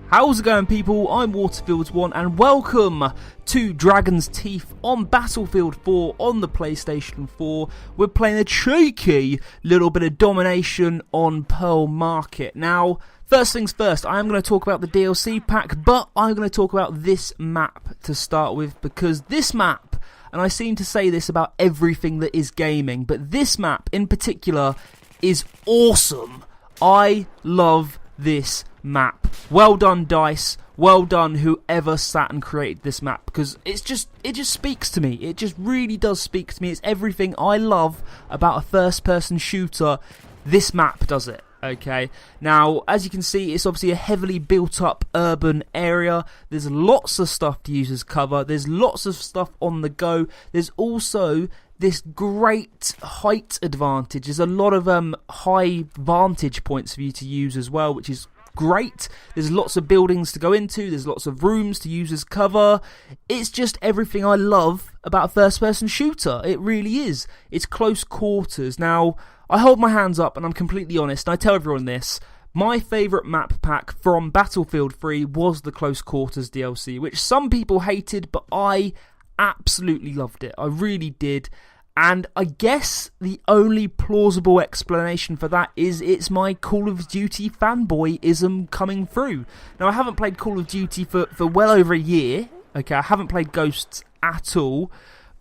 How's it going, people? I'm Waterfields1 and welcome to Dragon's Teeth on Battlefield 4 on the PlayStation 4. We're playing a cheeky little bit of Domination on Pearl Market. Now, first things first, I am going to talk about the DLC pack, but I'm going to talk about this map to start with, because this map, and I seem to say this about everything that is gaming, but this map in particular is awesome. I love this map. Well done, DICE. Well done, whoever sat and created this map, because it just speaks to me. It just really does speak to me. It's everything I love about a first-person shooter. This map does it. Okay, now as you can see, it's obviously a heavily built up urban area. There's lots of stuff to use as cover. There's lots of stuff on the go. There's also this great height advantage. There's a lot of high vantage points for you to use as well, which is great. There's lots of buildings to go into. There's lots of rooms to use as cover. It's just everything I love about a first-person shooter. It really is. It's close quarters. Now, I hold my hands up and I'm completely honest, and I tell everyone this. My favourite map pack from Battlefield 3 was the Close Quarters DLC, which some people hated, but I absolutely loved it. I really did. And I guess the only plausible explanation for that is it's my Call of Duty fanboyism coming through. Now, I haven't played Call of Duty for well over a year. Okay, I haven't played Ghosts at all.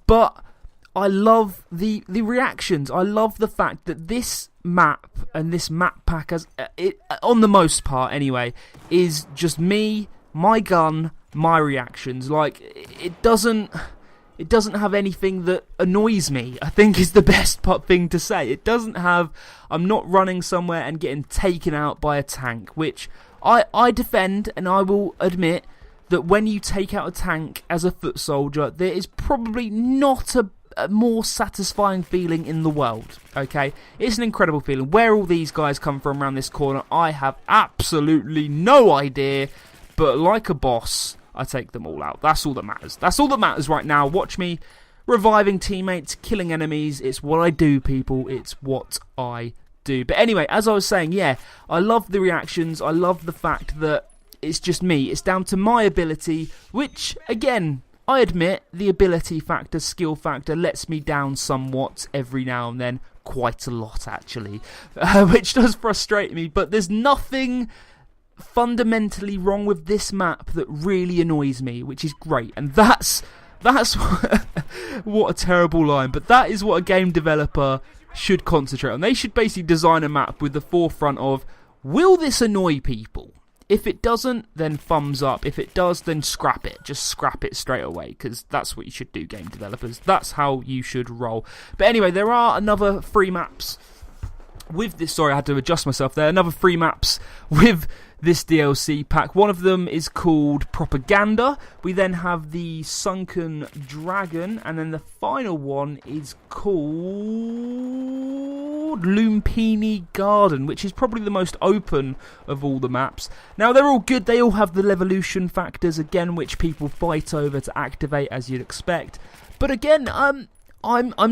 But I love the reactions. I love the fact that this map and this map pack, on the most part anyway, is just me, my gun, my reactions. Like, it doesn't have anything that annoys me, I think is the best thing to say. It doesn't have, I'm not running somewhere and getting taken out by a tank, which I defend, and I will admit that when you take out a tank as a foot soldier, there is probably not a more satisfying feeling in the world, okay? It's an incredible feeling. Where all these guys come from around this corner, I have absolutely no idea, but like a boss, I take them all out. That's all that matters. That's all that matters right now. Watch me reviving teammates, killing enemies. It's what I do, people. It's what I do. But anyway, as I was saying, yeah, I love the reactions. I love the fact that it's just me. It's down to my ability, which, again, I admit, the ability factor, skill factor, lets me down somewhat every now and then. Quite a lot, actually. Which does frustrate me, but there's nothing fundamentally wrong with this map that really annoys me, which is great. And that's what a terrible line, but that is what a game developer should concentrate on. They should basically design a map with the forefront of, will this annoy people? If it doesn't, then thumbs up. If it does, then scrap it. Just scrap it straight away, because that's what you should do, game developers. That's how you should roll. But anyway, there are another 3 maps with this. Sorry, I had to adjust myself there. Another 3 maps with this DLC pack. One of them is called Propaganda. We then have the Sunken Dragon, and then the final one is called Lumpini Garden, which is probably the most open of all the maps. Now, they're all good. They all have the Levolution factors, again, which people fight over to activate, as you'd expect. But again, I'm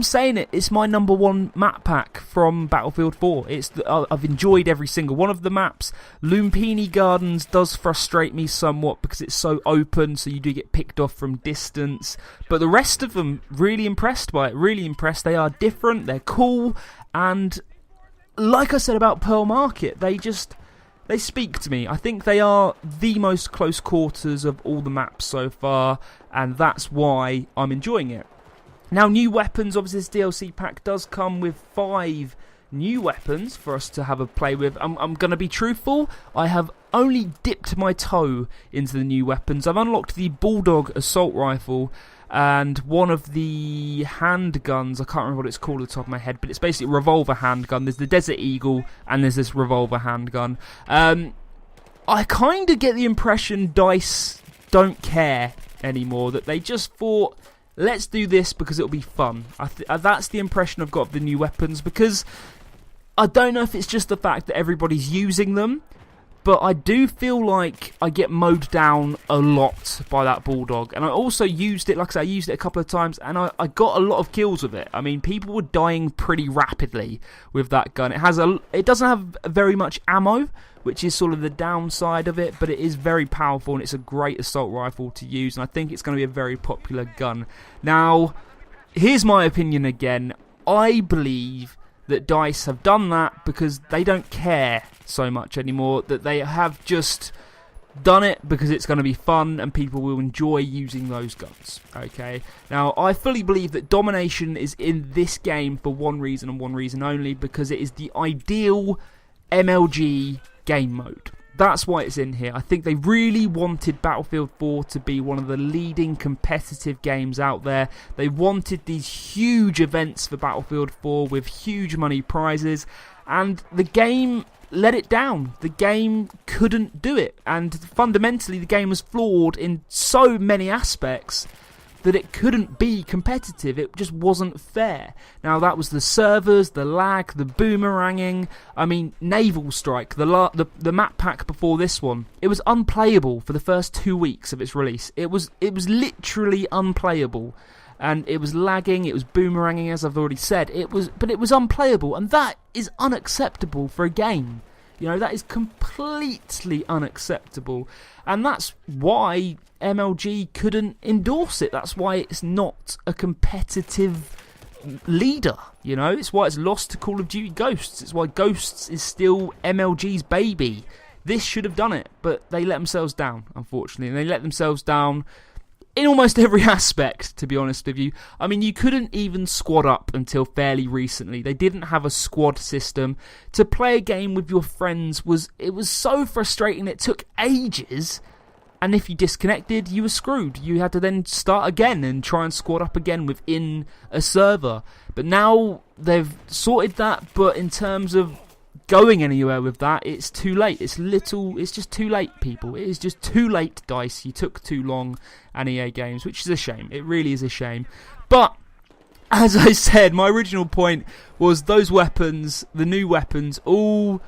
saying it. It's my number 1 map pack from Battlefield 4. I've enjoyed every single one of the maps. Lumpini Gardens does frustrate me somewhat because it's so open, so you do get picked off from distance. But the rest of them, really impressed by it. Really impressed. They are different. They're cool. And like I said about Pearl Market, they speak to me. I think they are the most close quarters of all the maps so far, and that's why I'm enjoying it. Now, new weapons. Obviously, this DLC pack does come with 5 new weapons for us to have a play with. I'm going to be truthful. I have only dipped my toe into the new weapons. I've unlocked the Bulldog Assault Rifle and one of the handguns. I can't remember what it's called at the top of my head, but it's basically a revolver handgun. There's the Desert Eagle and there's this revolver handgun. I kind of get the impression DICE don't care anymore, that they just thought, let's do this because it'll be fun. That's the impression I've got of the new weapons, because I don't know if it's just the fact that everybody's using them, but I do feel like I get mowed down a lot by that Bulldog. And I also used it, like I said, I used it a couple of times, and I got a lot of kills with it. I mean, people were dying pretty rapidly with that gun. It doesn't have very much ammo, which is sort of the downside of it, but it is very powerful and it's a great assault rifle to use, and I think it's going to be a very popular gun. Now, here's my opinion again. I believe that DICE have done that because they don't care so much anymore, that they have just done it because it's going to be fun and people will enjoy using those guns. Okay, now I fully believe that Domination is in this game for one reason and one reason only, because it is the ideal MLG game mode. That's why it's in here. I think they really wanted Battlefield 4 to be one of the leading competitive games out there. They wanted these huge events for Battlefield 4 with huge money prizes, and the game let it down. The game couldn't do it, and fundamentally the game was flawed in so many aspects that it couldn't be competitive. It just wasn't fair. Now, that was the servers, the lag, the boomeranging. I mean, Naval Strike, the map pack before this one, it was unplayable for the first 2 weeks of its release. It was literally unplayable, and it was lagging, it was boomeranging, as I've already said. But it was unplayable, and that is unacceptable for a game. You know, that is completely unacceptable, and that's why MLG couldn't endorse it. That's why it's not a competitive leader, you know. It's why it's lost to Call of Duty Ghosts. It's why Ghosts is still MLG's baby. This should have done it, but they let themselves down, unfortunately, and they let themselves down in almost every aspect, to be honest with you. I mean, you couldn't even squad up until fairly recently. They didn't have a squad system. To play a game with your friends was so frustrating. It took ages, and if you disconnected, you were screwed. You had to then start again and try and squad up again within a server. But now they've sorted that, but in terms of going anywhere with that, it's too late. It's just too late, people. It is just too late, DICE. You took too long, and EA Games, which is a shame. It really is a shame. But as I said, my original point was those weapons, the new weapons, all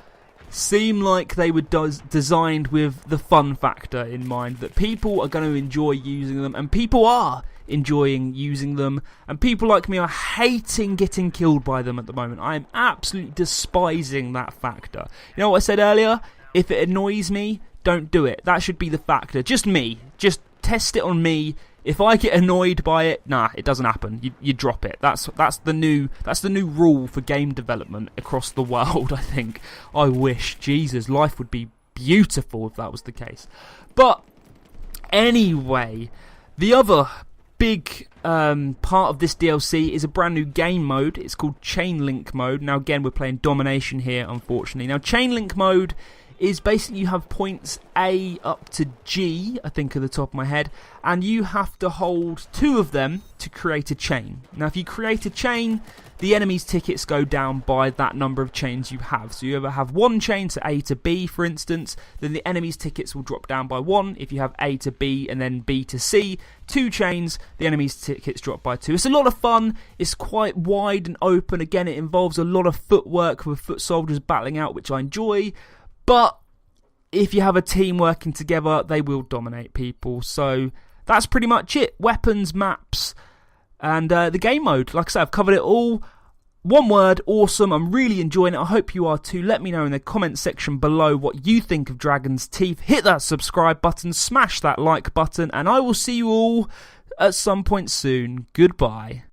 seem like they were designed with the fun factor in mind, that people are going to enjoy using them, and people are enjoying using them, and people like me are hating getting killed by them at the moment. I am absolutely despising that factor. You know what I said earlier? If it annoys me, don't do it. That should be the factor. Just me. Just test it on me. If I get annoyed by it, nah, it doesn't happen. You drop it. That's the new rule for game development across the world, I think. I wish, Jesus, life would be beautiful if that was the case. But anyway, the other big part of this DLC is a brand new game mode. It's called Chain Link mode. Now again, we're playing Domination here, unfortunately. Now, Chain Link mode is basically you have points A up to G, I think, at the top of my head, and you have to hold 2 of them to create a chain. Now, if you create a chain, the enemy's tickets go down by that number of chains you have. So you ever have 1 chain to A to B, for instance, then the enemy's tickets will drop down by 1. If you have A to B and then B to C, 2 chains, the enemy's tickets drop by 2. It's a lot of fun. It's quite wide and open. Again, it involves a lot of footwork with foot soldiers battling out, which I enjoy. But if you have a team working together, they will dominate people. So that's pretty much it. Weapons, maps, and the game mode. Like I said, I've covered it all. One word, awesome. I'm really enjoying it. I hope you are too. Let me know in the comment section below what you think of Dragon's Teeth. Hit that subscribe button, smash that like button, and I will see you all at some point soon. Goodbye.